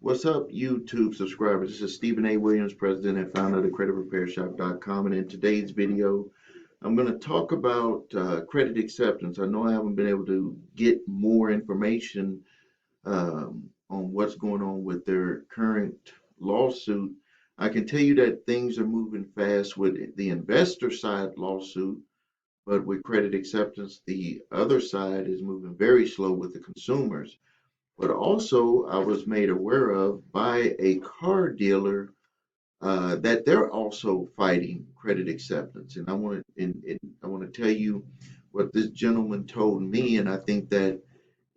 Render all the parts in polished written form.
What's up, YouTube subscribers? This is Stephen A. Williams, president and founder of the creditrepairshop.com. And in today's video, I'm going to talk about credit acceptance. I know I haven't been able to get more information on what's going on with their current lawsuit. I can tell you that things are moving fast with the investor side lawsuit, but with credit acceptance, the other side is moving very slow with the consumers. But also, I was made aware of by a car dealer that they're also fighting credit acceptance, and I want to tell you what this gentleman told me, and I think that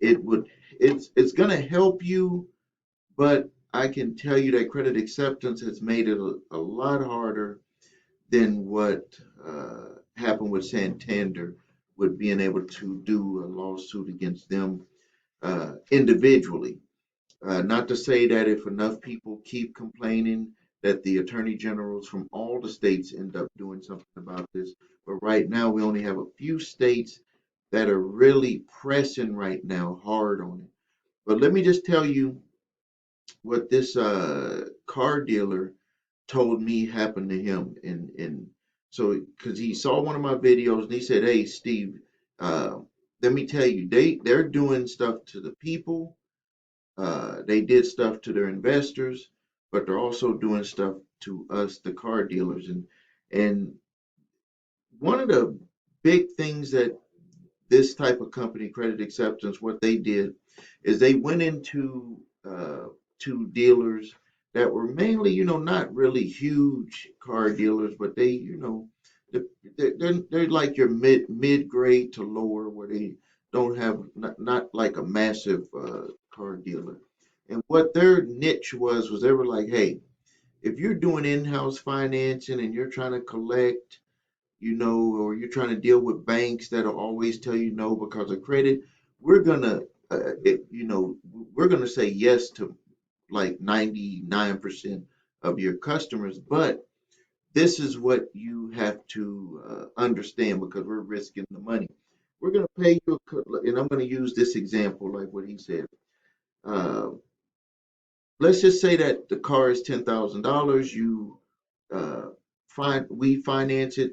it's going to help you, but I can tell you that credit acceptance has made it a lot harder than what happened with Santander, with being able to do a lawsuit against them individually. Not to say that if enough people keep complaining that the attorney generals from all the states end up doing something about this, but right now we only have a few states that are really pressing right now hard on it. But let me just tell you what this car dealer told me happened to him, and so because he saw one of my videos and he said, "Hey, Steve, uh, let me tell you, they're doing stuff to the people. They did stuff to their investors, but they're also doing stuff to us, the car dealers." And one of the big things that this type of company, Credit Acceptance, what they did is they went into to dealers that were mainly, not really huge car dealers, but they, they're like your mid grade to lower, where they don't have not like a massive car dealer. And what their niche was they were like, hey, if you're doing in-house financing and you're trying to collect, or you're trying to deal with banks that'll always tell you no because of credit, we're gonna, we're gonna say yes to like 99% of your customers, but this is what you have to understand, because we're risking the money. We're gonna pay you, and I'm gonna use this example like what he said. Uh, let's just say that the car is $10,000. You uh, we finance it.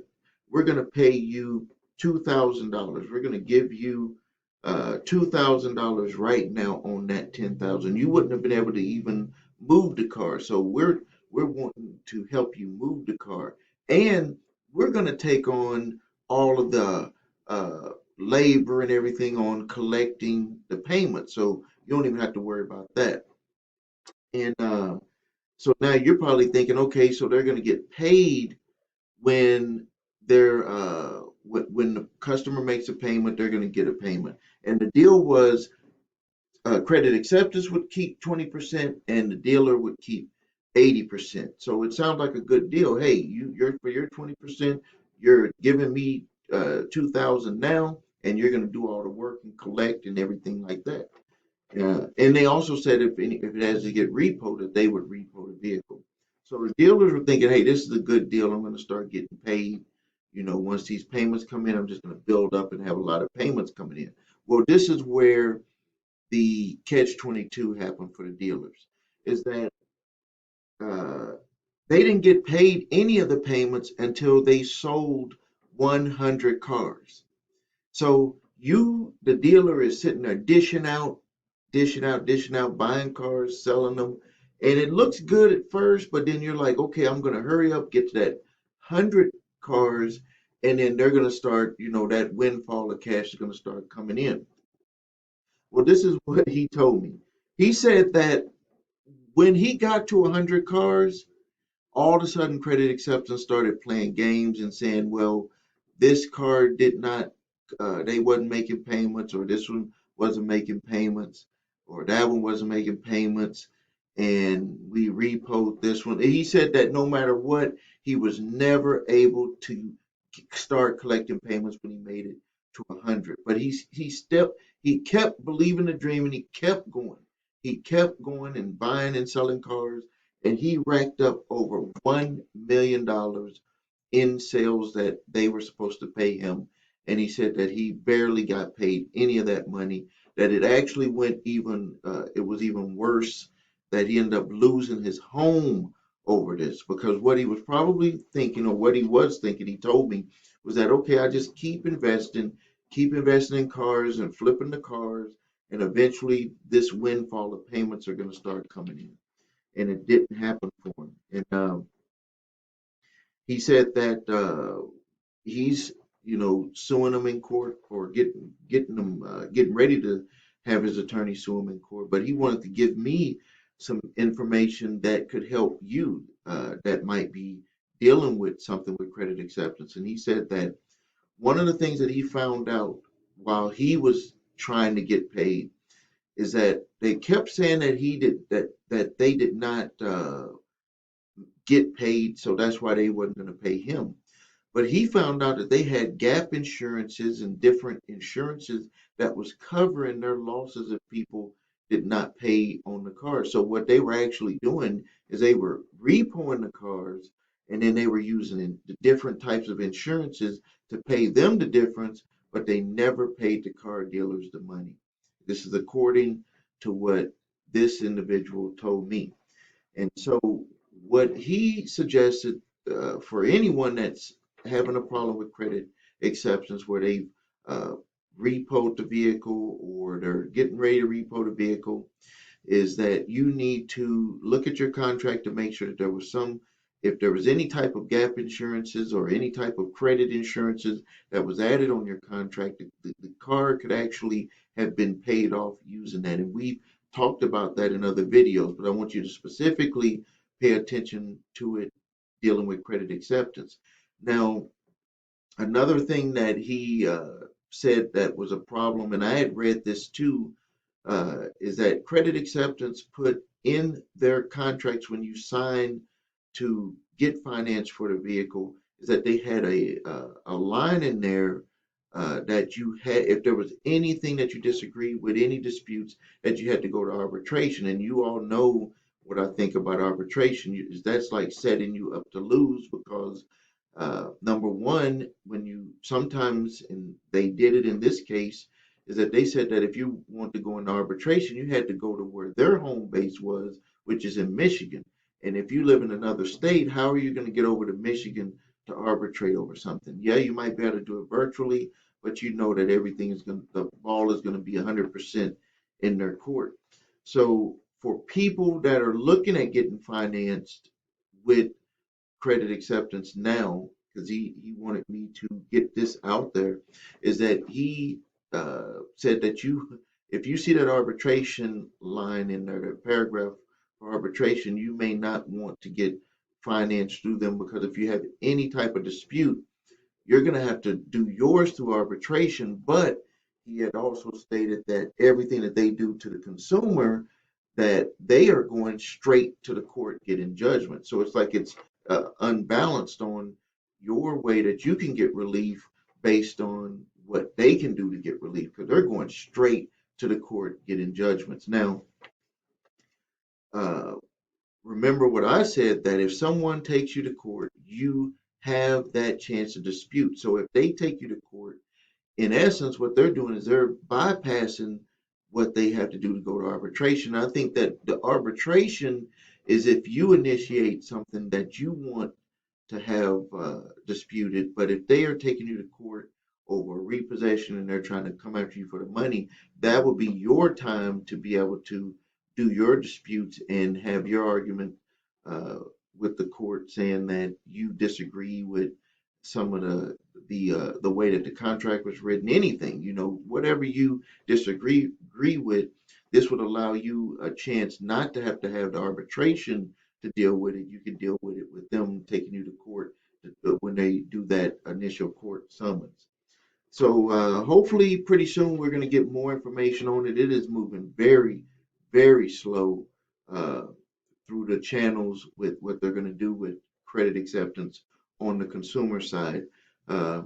We're going to pay you $2,000. We're going to give you $2,000 right now on that 10,000. You wouldn't have been able to even move the car, so we're wanting to help you move the car, and we're going to take on all of the labor and everything on collecting the payment. So you don't even have to worry about that. And so now you're probably thinking, okay, so they're going to get paid when when the customer makes a payment, they're going to get a payment. And the deal was credit acceptance would keep 20% and the dealer would keep 80%. So it sounds like a good deal. Hey, you're for your 20%, you're giving me 2,000 now, and you're going to do all the work and collect and everything like that. And they also said if it has to get repoed, that they would repo the vehicle. So the dealers were thinking, hey, this is a good deal. I'm going to start getting paid. Once these payments come in, I'm just going to build up and have a lot of payments coming in. Well, this is where the catch 22 happened for the dealers, is that uh, they didn't get paid any of the payments until they sold 100 cars. So the dealer is sitting there dishing out, buying cars, selling them. And it looks good at first, but then you're like, okay, I'm going to hurry up, get to that 100 cars, and then they're going to start, that windfall of cash is going to start coming in. Well, this is what he told me. He said that when he got to 100 cars, all of a sudden credit acceptance started playing games and saying, well, this car did not, they wasn't making payments, or this one wasn't making payments, or that one wasn't making payments, and we repoed this one. And he said that no matter what, he was never able to start collecting payments when he made it to 100. But he kept believing the dream, and he kept going. He kept going and buying and selling cars, and he racked up over $1 million in sales that they were supposed to pay him. And he said that he barely got paid any of that money, that it actually went even, it was even worse that he ended up losing his home over this, because what he was probably thinking, or what he was thinking, he told me, was that, okay, I just keep investing in cars and flipping the cars, and eventually this windfall of payments are going to start coming in. And it didn't happen for him. And he said that he's, suing them in court, or getting ready to have his attorney sue him in court. But he wanted to give me some information that could help you that might be dealing with something with credit acceptance. And he said that one of the things that he found out while he was trying to get paid is that they kept saying that they did not get paid, so that's why they wasn't going to pay him. But he found out that they had gap insurances and different insurances that was covering their losses if people did not pay on the cars. So what they were actually doing is they were repoing the cars, and then they were using the different types of insurances to pay them the difference, but they never paid the car dealers the money. This is according to what this individual told me. And so, what he suggested for anyone that's having a problem with credit acceptance, where they've uh, repoed the vehicle, or they're getting ready to repo the vehicle, is that you need to look at your contract to make sure that if there was any type of gap insurances or any type of credit insurances that was added on your contract, the car could actually have been paid off using that. And we've talked about that in other videos, but I want you to specifically pay attention to it dealing with credit acceptance. Now, another thing that he said that was a problem, and I had read this too, is that credit acceptance put in their contracts when you sign to get finance for the vehicle, is that they had a line in there that you had, if there was anything that you disagreed with, any disputes, that you had to go to arbitration. And you all know what I think about arbitration. Is that's like setting you up to lose, because number one, when you sometimes, and they did it in this case, is that they said that if you want to go into arbitration, you had to go to where their home base was, which is in Michigan. And if you live in another state, how are you going to get over to Michigan to arbitrate over something? Yeah, you might be able to do it virtually, but you know that the ball is going to be 100% in their court. So for people that are looking at getting financed with credit acceptance now, because he wanted me to get this out there, is that he said that if you see that arbitration line in there, that paragraph for arbitration, you may not want to get financed through them, because if you have any type of dispute, you're going to have to do yours through arbitration. But he had also stated that everything that they do to the consumer, that they are going straight to the court getting judgment. So it's like it's unbalanced on your way that you can get relief based on what they can do to get relief, because they're going straight to the court getting judgments. Now, uh, remember what I said, that if someone takes you to court, you have that chance to dispute. So if they take you to court, in essence, what they're doing is they're bypassing what they have to do to go to arbitration. I think that the arbitration is if you initiate something that you want to have disputed, but if they are taking you to court over repossession and they're trying to come after you for the money, that would be your time to be able to do your disputes and have your argument uh, with the court, saying that you disagree with some of the way that the contract was written. Anything, whatever you agree with, this would allow you a chance not to have the arbitration to deal with it. You can deal with it with them taking you to court when they do that initial court summons. So hopefully pretty soon we're going to get more information on it. It is moving very, very slow uh, through the channels with what they're going to do with credit acceptance on the consumer side. Uh,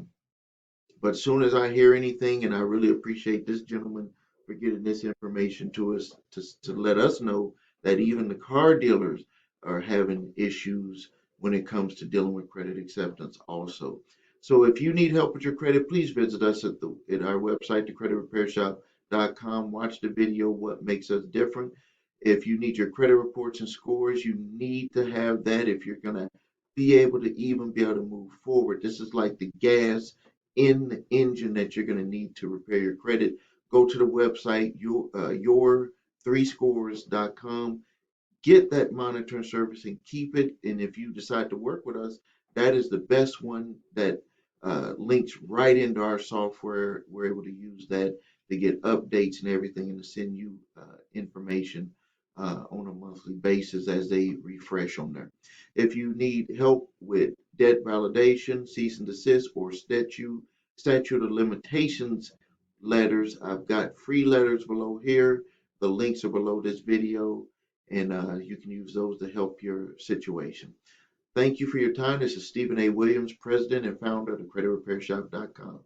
but as soon as I hear anything, and I really appreciate this gentleman for getting this information to us to let us know that even the car dealers are having issues when it comes to dealing with credit acceptance also. So if you need help with your credit, please visit us at our website, thecreditrepairshop.com. Watch the video, What Makes Us Different. If you need your credit reports and scores, you need to have that if you're going to be able to even be able to move forward. This is like the gas in the engine that you're going to need to repair your credit. Go to the website, your3scores.com. Get that monitoring service and keep it. And if you decide to work with us, that is the best one that links right into our software. We're able to use that to get updates and everything and to send you information on a monthly basis as they refresh on there. If you need help with debt validation, cease and desist, or statute of limitations letters, I've got free letters below here. The links are below this video, and you can use those to help your situation. Thank you for your time. This is Stephen A. Williams, President and founder of the CreditRepairShop.com.